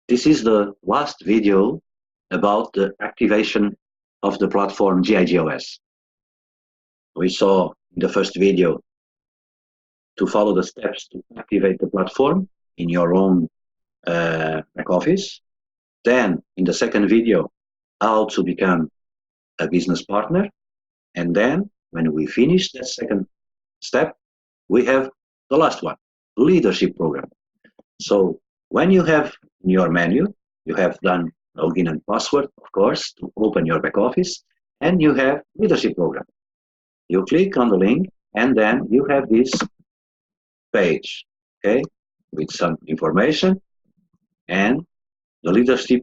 This is the last video about the activation of the platform GIGOS. We saw in the first video to follow the steps to activate the platform in your own back office. Then in the second video, how to become a business partner. And then when we finish that second step, we have the last one, leadership program. So when you have in your menu, you have done login and password, of course, to open your back office, and you have leadership program. You click on the link, and then you have this page, okay, with some information and the leadership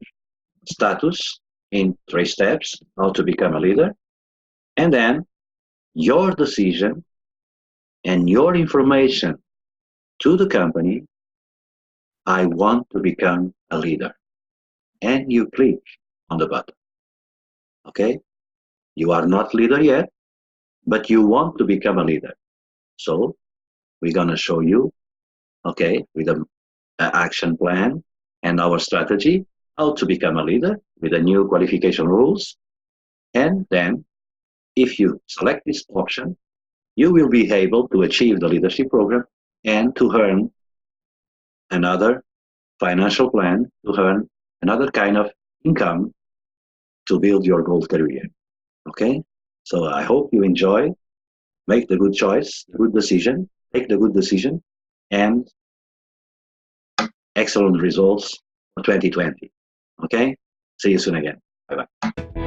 status in 3 steps, how to become a leader, and then your decision and your information to the company. I want to become a leader. And you click on the button. Okay? You are not leader yet, but you want to become a leader. So we're going to show you, okay, with an action plan and our strategy, how to become a leader with the new qualification rules. And then if you select this option, you will be able to achieve the leadership program and to earn another financial plan, to earn another kind of income to build your gold career. Okay? So I hope you enjoy, make the good choice, the good decision, take the good decision, and excellent results for 2020. Okay? See you soon again. Bye-bye.